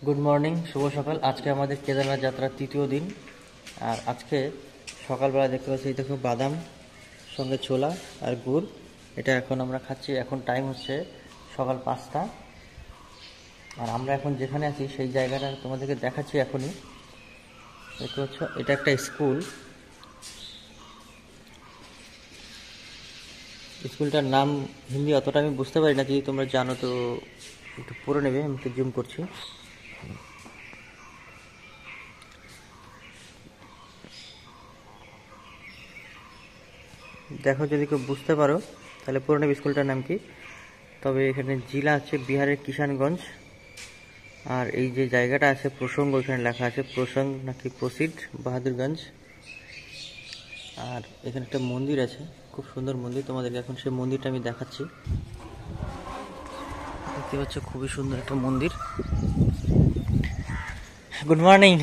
Good morning शुभ सकाल। आज के हमारे केदारनाथ यात्रा तृतीय दिन और आज के सकाल बेला देखते पाচ্ছি देखो बादाम संगे छोला और गुड़ এটা এখন আমরা খাচ্ছি। এখন টাইম হচ্ছে সকাল 5টা আর আমরা এখন যেখানে আছি সেই জায়গাটা তোমাদেরকে দেখাচ্ছি। এখনই দেখতে পাচ্ছ এটা একটা স্কুল। স্কুলটার নাম হিন্দি অতটা আমি বুঝতে পারি না, যদি তোমরা জানো তো একটু পড়ে নেবে। আমি একটু জুম করছি। देखो যদি কেউ বুঝতে পারো তাহলে পড়ে নেবে স্কুলটার নাম কি। তবে এখানে জেলা আছে বিহারের কিষানগঞ্জ আর এই যে জায়গাটা আছে প্রসঙ্গ, এখানে লেখা আছে প্রসঙ্গ নাকি প্রসিড বাহাদুরগঞ্জ। আর এখানে একটা মন্দির আছে, খুব সুন্দর মন্দির। তোমাদেরকে এখন সেই মন্দিরটা আমি দেখাচ্ছি। দেখতে পাচ্ছ খুবই সুন্দর একটা মন্দির। Good morning.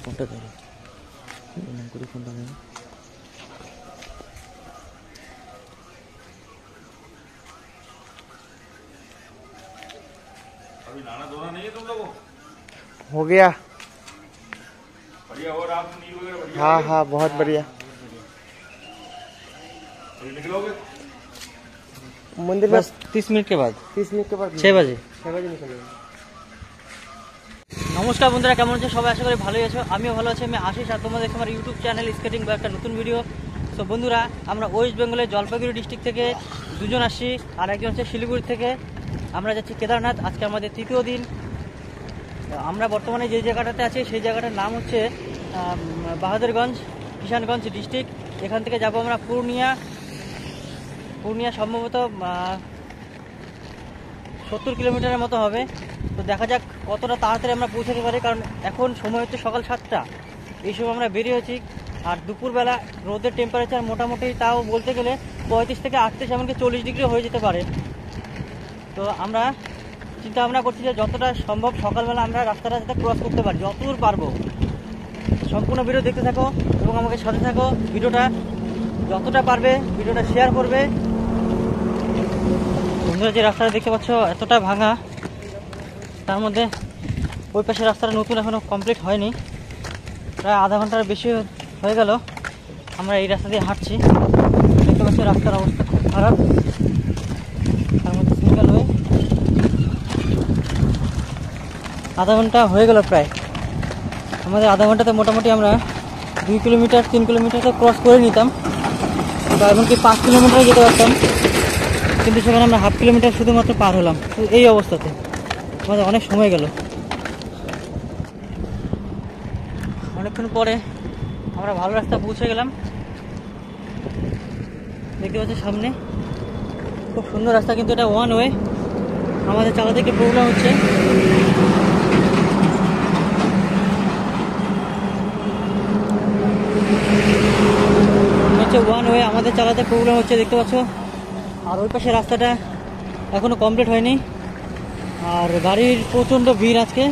কোনটা ধরো নাম করে কোনটা নেই। अभी नाना धोना नहीं है तुम लोगों को? हो गया। बढ़िया। और आप नील वगैरह बढ़िया? हाँ हाँ बहुत बढ़िया। अभी निकलोगे? मंदिर में बस 30 मिनट के बाद 30 मिनट के बाद 6 बजे। 6 बजे निकलेंगे। নমস্কার বন্ধুরা, কেমন আছো সবাই? আশা করি ভালোই আছো। আমিও ভালো আছি। আমি আশিস আর তোমরা দেখছো আমার ইউটিউব চ্যানেল স্কেটিং বা একটা নতুন ভিডিও। তো বন্ধুরা, আমরা ওয়েস্ট বেঙ্গলের জলপাইগুড়ি ডিস্ট্রিক্ট থেকে দুজন আসছি আর একজন হচ্ছে শিলিগুড়ি থেকে। আমরা যাচ্ছি কেদারনাথ। আজকে আমাদের তৃতীয় দিন। আমরা বর্তমানে যে জায়গাটাতে আছি সেই জায়গাটার নাম হচ্ছে বাহাদুরগঞ্জ, কিষানগঞ্জ ডিস্ট্রিক্ট। এখান থেকে যাব আমরা পূর্ণিয়া সম্ভবত 70 কিলোমিটারের মতো হবে। তো দেখা যাক কতটা তাড়াতাড়ি আমরা পৌঁছাতে পারি, কারণ এখন সময় হচ্ছে সকাল 7টা। এই সময় আমরা বেরিয়েছি আর দুপুরবেলা রোদের টেম্পারেচার মোটামুটি তাও বলতে গেলে 35 থেকে 38 এমনকি 40 ডিগ্রি হয়ে যেতে পারে। তো আমরা চিন্তা ভাবনা করছি যে যতটা সম্ভব সকালবেলা আমরা রাস্তাটা যাতে ক্রস করতে পারি, যতদূর পারবো। সম্পূর্ণ ভিডিও দেখতে থাকো এবং আমাকে সাথে থাকো। ভিডিওটা যতটা পারবে ভিডিওটা শেয়ার করবে। বন্ধুরা, যে রাস্তাটা দেখতে পাচ্ছ এতটা ভাঙা, তার মধ্যে ওই পাশে রাস্তাটা নতুন, এখনও কমপ্লিট হয়নি। প্রায় আধা ঘন্টার বেশি হয়ে গেল আমরা এই রাস্তা দিয়ে হাঁটছি। দেখতে পাচ্ছি রাস্তার অবস্থা খুব খারাপ, তার মধ্যে সিঙ্গেল হয়ে আধা ঘন্টা হয়ে গেল প্রায়। আমাদের আধা ঘন্টাতে মোটামুটি আমরা 2 কিলোমিটার 3 কিলোমিটার তো ক্রস করে নিতাম, বা এমনকি 5 কিলোমিটার যেতে পারতাম, কিন্তু সেখানে আমরা হাফ কিলোমিটার শুধুমাত্র পার হলাম। এই অবস্থাতে আমাদের অনেক সময় গেল। অনেকক্ষণ পরে আমরা ভালো রাস্তা পৌঁছে গেলাম। দেখতে পাচ্ছি সামনে খুব সুন্দর রাস্তা, কিন্তু এটা ওয়ান ওয়ে। আমাদের চালাতে একটু প্রবলেম হচ্ছে। ওয়ান ওয়ে আমাদের চালাতে প্রবলেম হচ্ছে, দেখতে পাচ্ছ। আর ওই পাশে রাস্তাটা এখনো কমপ্লিট হয়নি আর গাড়ির প্রচণ্ড ভিড় আজকে।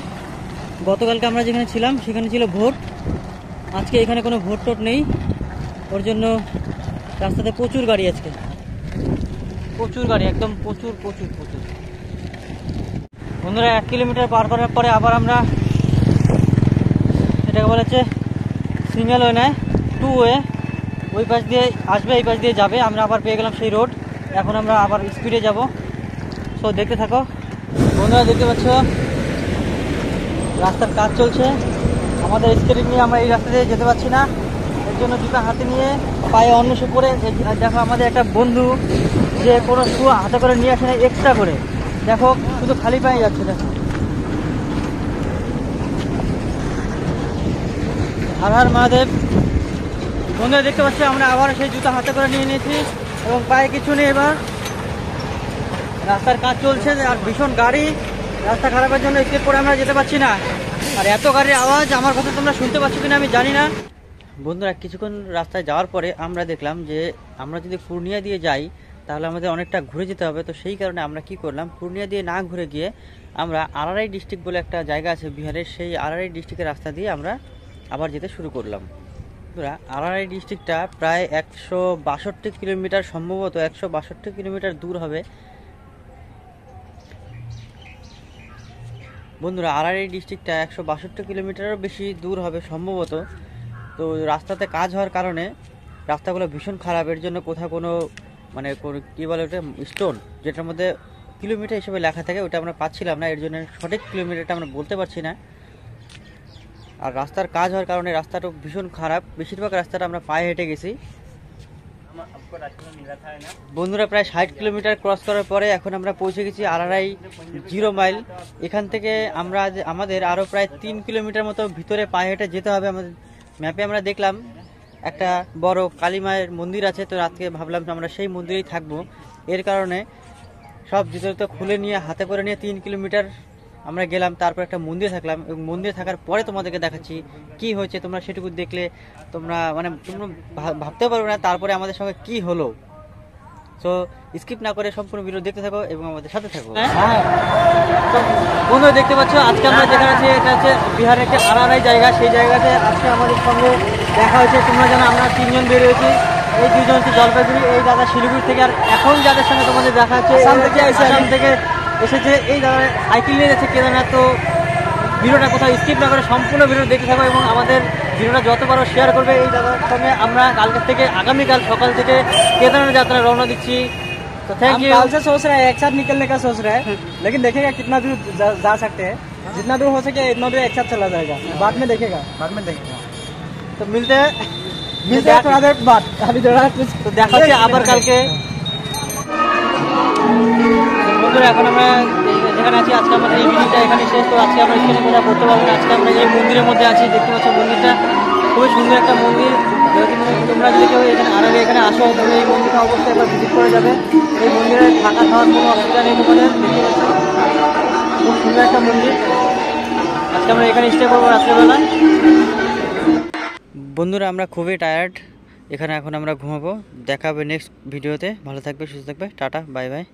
গতকালকে আমরা যেখানে ছিলাম সেখানে ছিল ভোট, আজকে এখানে কোনো ভোট টোট নেই। ওর জন্য রাস্তাতে প্রচুর গাড়ি, আজকে প্রচুর গাড়ি, একদম প্রচুর প্রচুর প্রচুর। বন্ধুরা, 1 কিলোমিটার পার করার পরে আবার আমরা এটাকে বলা হচ্ছে সিঙ্গেল ওয়ে নয়, 2 ওয়ে। ওই পাশ দিয়ে আসবে, এই পাশ দিয়ে যাবে। আমরা আবার পেয়ে গেলাম সেই রোড। এখন আমরা আবার স্পিডে যাব। সো দেখতে থাকো। বন্ধুরা, দেখতে পাচ্ছ রাস্তার কাজ চলছে। আমাদের স্কেটিং নিয়ে আমরা এই রাস্তা দিয়ে যেতে পারছি না, এর জন্য জুতা হাতে নিয়ে পায়ে অন্য শু করে। দেখো আমাদের একটা বন্ধু যে কোনো শু হাতে করে নিয়ে আসে না, এক্সট্রা করে। দেখো শুধু খালি পায়ে যাচ্ছে। দেখো, হর হর মহাদেব। বন্ধুরা, দেখতে পাচ্ছি আমরা আবার সেই জুতা হাতে করে নিয়ে নিয়েছি এবং পায়ে কিছু নেই। এবার রাস্তার কাজ চলছে আর ভীষণ গাড়ি, রাস্তা খারাপের জন্য স্কেট করে আমরা যেতে পারছি না। আর এত গাড়ির আওয়াজ, আমার কথা তোমরা শুনতে পাচ্ছ কিনা আমি জানি না। বন্ধুরা, কিছুক্ষণ রাস্তায় যাওয়ার পরে আমরা দেখলাম যে আমরা যদি পূর্ণিয়া দিয়ে যাই তাহলে আমাদের অনেকটা ঘুরে যেতে হবে। তো সেই কারণে আমরা কি করলাম, পূর্ণিয়া দিয়ে না ঘুরে গিয়ে আমরা আরারাই ডিস্ট্রিক্ট বলে একটা জায়গা আছে বিহারের, সেই আরারাই ডিস্ট্রিক্টের রাস্তা দিয়ে আমরা আবার যেতে শুরু করলাম। আড়াই ডিস্ট্রিক্টটা প্রায় 162 কিলোমিটার, সম্ভবত 162 কিলোমিটার দূর হবে বন্ধুরা। আড়াই ডিস্ট্রিক্টটা 162 কিলোমিটারেরও বেশি দূর হবে সম্ভবত। তো রাস্তাতে কাজ হওয়ার কারণে রাস্তাগুলো ভীষণ খারাপ, এর জন্য কোথাও কোনো মানে কী বলে ওটা স্টোন, যেটার মধ্যে কিলোমিটার হিসেবে লেখা থাকে, ওটা আমরা পাচ্ছিলাম না, এর জন্য সঠিক কিলোমিটারটা আমরা বলতে পারছি না। আর রাস্তার কাজ হওয়ার কারণে রাস্তাটা ভীষণ খারাপ, বেশিরভাগ রাস্তাটা আমরা পায়ে হেঁটে গেছি বন্ধুরা। প্রায় 60 কিলোমিটার ক্রস করার পরে এখন আমরা পৌঁছে গেছি আড়াই 0 মাইল। এখান থেকে আমাদের আরও প্রায় 3 কিলোমিটার মতো ভিতরে পায়ে হেঁটে যেতে হবে। আমাদের ম্যাপে আমরা দেখলাম একটা বড় কালী মায়ের মন্দির আছে, তো রাতকে ভাবলাম আমরা সেই মন্দিরেই থাকবো। এর কারণে সব ভিতরে তো খুলে নিয়ে হাতে করে নিয়ে 3 কিলোমিটার আমরা গেলাম, তারপর একটা মন্দিরে থাকলাম এবং মন্দিরে থাকার পরে তোমাদেরকে দেখাচ্ছি কি হয়েছে। তোমরা সেটুকু দেখলে তোমরা ভাবতে পারবে না তারপরে আমাদের সঙ্গে কি হলো। সো স্কিপ না করে সম্পূর্ণ ভিডিও দেখতে থাকো এবং আমাদের সাথে থাকো। তো বন্ধুরা দেখতে পাচ্ছ আজকে আমরা যেখানে আছি এটা হচ্ছে বিহারের একটা আড়াই জায়গা, সেই জায়গাতে আজকে আমাদের সঙ্গে দেখা হয়েছে। তোমরা জানো আমরা 3 জন বেরিয়েছি, এই 2 জন হচ্ছে জলপাইগুড়ি, এই দাদা শিলিগুড়ি থেকে। আর এখন যাদের সঙ্গে তোমাদের দেখা হচ্ছে আসাম থেকে এসেছে, এই দাদা সাইকেল নিয়ে যাচ্ছে কেদারনাথ। তো ভিডিওটা কোথাও স্কিপ না করে সম্পূর্ণ ভিডিও দেখতে থাকো এবং আমাদের ভিডিওটা যত পারো শেয়ার করবে। এই দাদার সঙ্গে আমরা কালকের থেকে আগামীকাল সকাল থেকে केदारनाथ यात्रा रवाना दिच्छी। तो थैंक यू। कल से सोच रहे हैं, एक साथ निकलने का सोच रहे हैं, लेकिन देखेगा कितना दूर जा सकते हैं। जितना दूर हो सके इतना दूर एक साथ चला जाएगा, बाद में देखेगा। तो मिलते हैं थोड़ा देर बाद। अभी थोड़ा कुछ तो দেখা হচ্ছে আবার কালকে। বন্ধুরা এখন আমরা যেখানে আছি আজকে আমাদের এই ভিডিওটা এখানে শেষ। তো আজকে আমরা এখানে কোথাও করতে পারবো না, আজকে আমরা এই মন্দিরের মধ্যে আছি। দেখতে পাচ্ছ মন্দিরটা খুবই সুন্দর একটা মন্দির। তোমরা যদি কেউ এখানে আগে এখানে আসো তাহলে এই মন্দিরটা অবশ্যই একবার ভিজিট করে যাবে। এই মন্দিরে থাকা খাওয়ার কোনো অসুবিধা নেই তোমাদের। দেখতে পাচ্ছ খুব সুন্দর একটা মন্দির। আজকে আমরা এখানে স্টে করবো রাত্রেবেলা। বন্ধুরা আমরা খুবই টায়ার্ড, এখানে এখন আমরা ঘুমাবো। দেখা হবে নেক্সট ভিডিওতে। ভালো থাকবে, সুস্থ থাকবে, টাটা, বাই বাই।